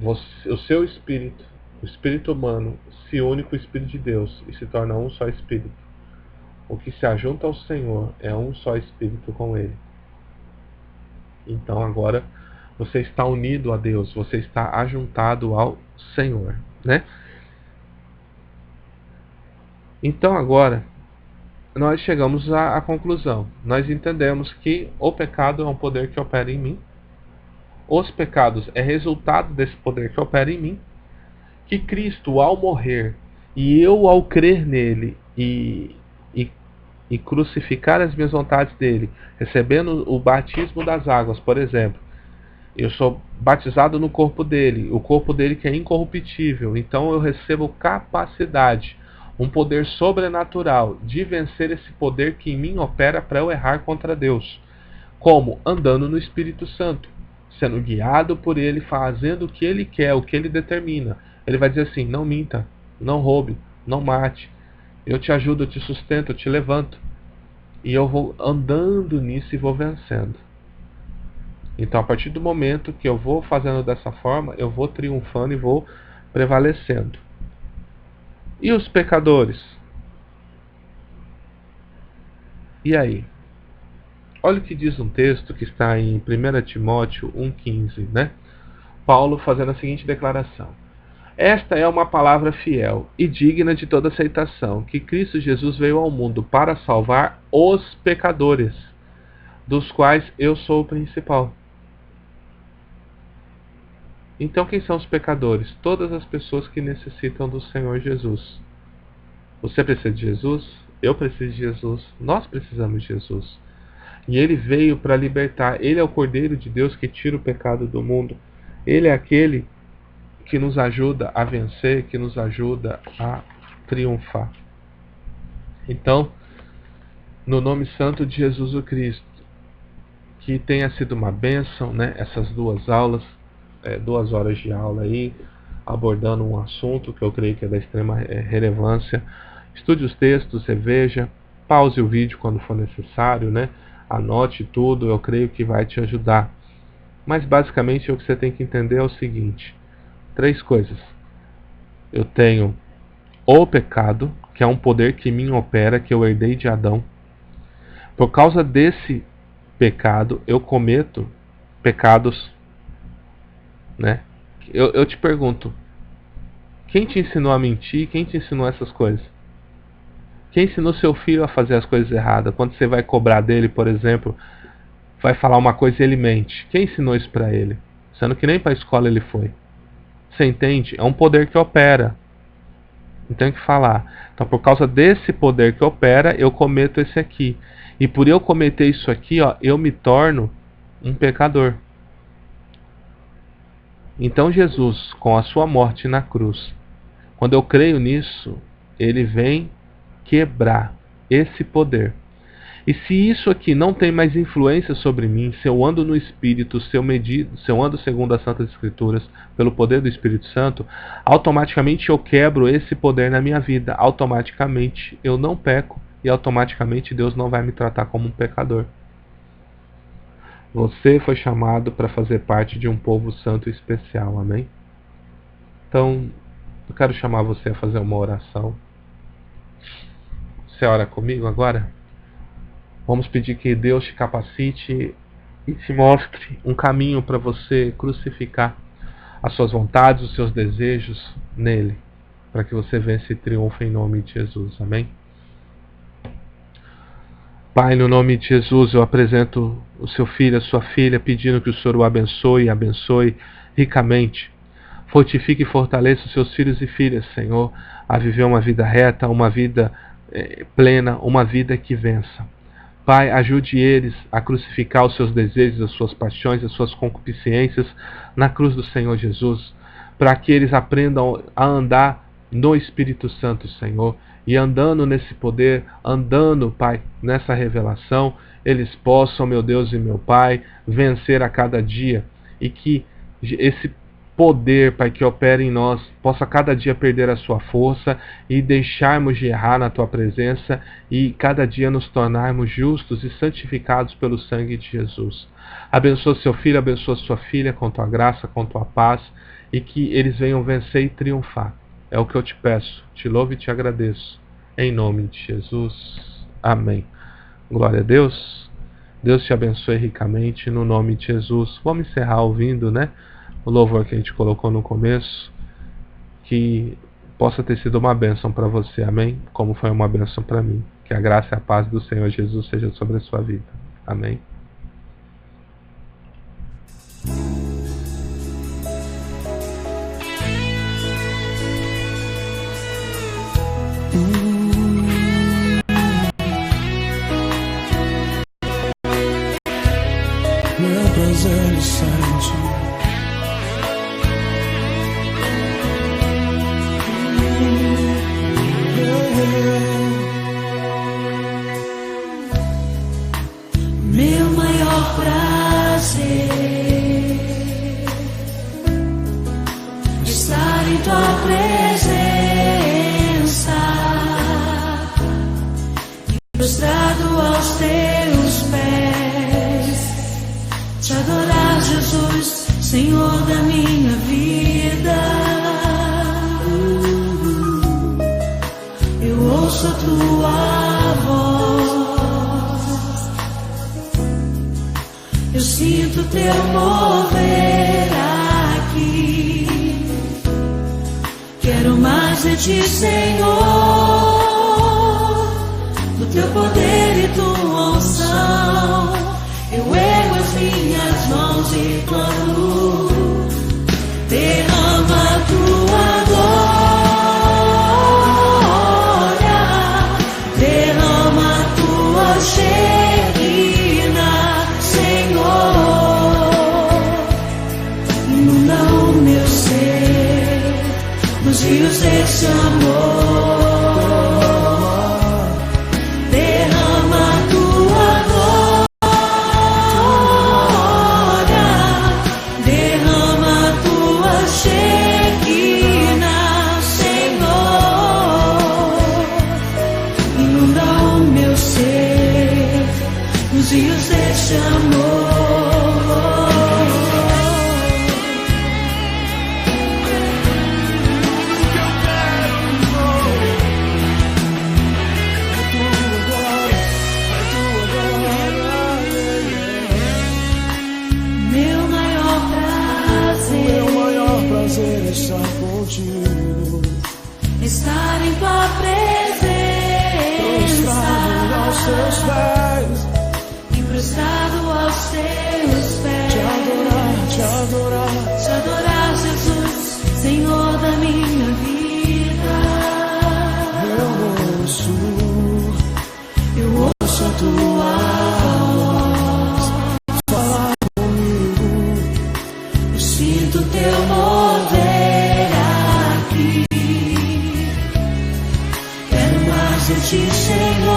O seu espírito, o espírito humano, se une com o Espírito de Deus e se torna um só espírito. O que se ajunta ao Senhor é um só espírito com Ele. Então agora você está unido a Deus, você está ajuntado ao Senhor, né? Então agora nós chegamos à conclusão. Nós entendemos que o pecado é um poder que opera em mim. Os pecados é resultado desse poder que opera em mim. Que Cristo, ao morrer, e eu ao crer nele e crucificar as minhas vontades dele, recebendo o batismo das águas, por exemplo, eu sou batizado no corpo dele, o corpo dele que é incorruptível, então eu recebo capacidade, um poder sobrenatural de vencer esse poder que em mim opera para eu errar contra Deus. Como? Andando no Espírito Santo, sendo guiado por ele, fazendo o que ele quer, o que ele determina. Ele vai dizer assim: não minta, não roube, não mate. Eu te ajudo, eu te sustento, eu te levanto. E eu vou andando nisso e vou vencendo. Então, a partir do momento que eu vou fazendo dessa forma, eu vou triunfando e vou prevalecendo. E os pecadores? E aí? Olha o que diz um texto que está em 1 Timóteo 1,15, né? Paulo fazendo a seguinte declaração: Esta é uma palavra fiel e digna de toda aceitação, que Cristo Jesus veio ao mundo para salvar os pecadores, dos quais eu sou o principal. Então quem são os pecadores? Todas as pessoas que necessitam do Senhor Jesus. Você precisa de Jesus? Eu preciso de Jesus. Nós precisamos de Jesus. E Ele veio para libertar. Ele é o Cordeiro de Deus que tira o pecado do mundo. Ele é aquele que nos ajuda a vencer, que nos ajuda a triunfar. Então, no nome santo de Jesus o Cristo, que tenha sido uma bênção, né? Essas 2 aulas, 2 horas de aula aí, abordando um assunto que eu creio que é da extrema relevância. Estude os textos, reveja, pause o vídeo quando for necessário, né? Anote tudo, eu creio que vai te ajudar. Mas basicamente o que você tem que entender é o seguinte: 3 coisas. Eu tenho o pecado, que é um poder que me opera, que eu herdei de Adão. Por causa desse pecado, eu cometo pecados, né? Eu te pergunto, quem te ensinou a mentir? Quem te ensinou essas coisas? Quem ensinou seu filho a fazer as coisas erradas? Quando você vai cobrar dele, por exemplo, vai falar uma coisa e ele mente. Quem ensinou isso para ele? Sendo que nem para a escola ele foi. Você entende? É um poder que opera. Não tem o que falar. Então, por causa desse poder que opera, eu cometo esse aqui. E por eu cometer isso aqui, eu me torno um pecador. Então Jesus, com a sua morte na cruz, quando eu creio nisso, Ele vem quebrar esse poder. E se isso aqui não tem mais influência sobre mim, se eu ando no Espírito, se eu ando segundo as Santas Escrituras, pelo poder do Espírito Santo, automaticamente eu quebro esse poder na minha vida. Automaticamente eu não peco e automaticamente Deus não vai me tratar como um pecador. Você foi chamado para fazer parte de um povo santo e especial, amém? Então, eu quero chamar você a fazer uma oração. Você ora comigo agora? Vamos pedir que Deus te capacite e te mostre um caminho para você crucificar as suas vontades, os seus desejos nele, para que você vença e triunfe em nome de Jesus, amém? Pai, no nome de Jesus, eu apresento o seu filho, a sua filha, pedindo que o Senhor o abençoe e abençoe ricamente. Fortifique e fortaleça os seus filhos e filhas, Senhor, a viver uma vida reta, uma vida plena, uma vida que vença. Pai, ajude eles a crucificar os seus desejos, as suas paixões, as suas concupiscências na cruz do Senhor Jesus, para que eles aprendam a andar no Espírito Santo, Senhor, e andando nesse poder, andando, Pai, nessa revelação, eles possam, meu Deus e meu Pai, vencer a cada dia, e que esse poder, Pai, que opera em nós, possa cada dia perder a sua força e deixarmos de errar na Tua presença e cada dia nos tornarmos justos e santificados pelo sangue de Jesus. Abençoa seu filho, abençoa sua filha com Tua graça, com Tua paz, e que eles venham vencer e triunfar. É o que eu te peço, te louvo e te agradeço. Em nome de Jesus. Amém. Glória a Deus. Deus te abençoe ricamente no nome de Jesus. Vamos encerrar ouvindo, né? O louvor que a gente colocou no começo. Que possa ter sido uma bênção para você. Amém? Como foi uma bênção para mim. Que a graça e a paz do Senhor Jesus seja sobre a sua vida. Amém. Meu prazer está em ti. Meu maior prazer estar em tua presença, prostrado aos teus pés, te adorar, Jesus, Senhor da minha vida. Eu ouço a tua voz, eu sinto teu mover aqui, mais de ti, Senhor, do teu poder e tua unção. Eu ergo as minhas mãos e clamo, derrama a tua glória, derrama a tua Shekinah, Senhor. Inunda o meu ser nos rios desse amor. Derrama a tua glória, derrama a tua Shekinah, Senhor. Inunda o meu ser nos rios desse amor. Estar contigo, estar em tua presença, prostrado aos seus pés, emprestado aos teus pés, te adorar, te adorar, te adorar, Jesus, Senhor da minha vida. Eu ouço a tua voz falar comigo, eu sinto teu mover aqui. Quero mais de ti, Senhor,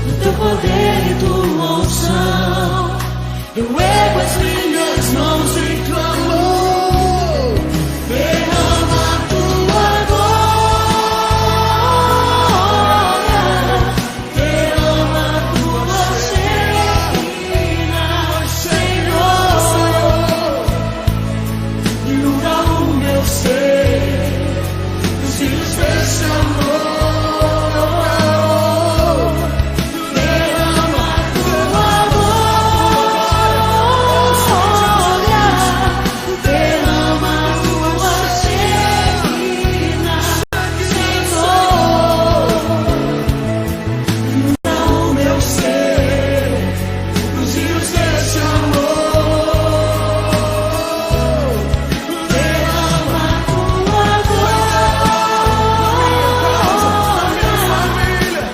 do teu poder e tua unção. Eu ergo as minhas mãos e clamo, derrama a tua glória, derrama a tua Shekinah, Senhor. Inunda o meu ser nos rios desse amor. Derrama a tua glória, derrama a tua Shekinah, Senhor. Inunda o meu ser nos rios desse amor. Derrama a tua glória,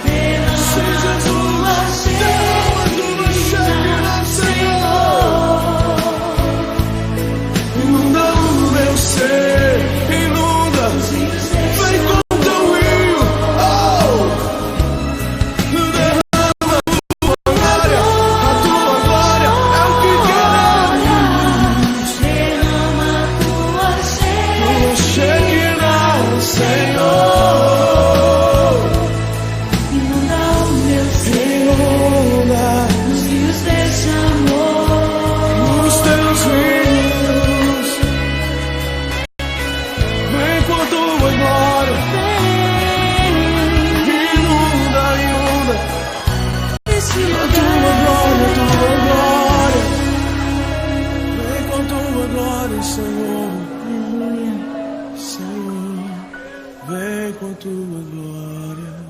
derrama a tua Shekinah, Senhor. inunda o meu ser, inunda, vem com teu rio, derrama a tua glória é o que queremos, Derrama a tua Shekinah, Senhor. Senhor, Inunda o meu ser inunda nos rios desse amor. os teus rios, vem com tua glória, inunda, inunda Esse a lugar, tua glória, vem com tua glória, Senhor, aleluia. Senhor, vem com tua glória.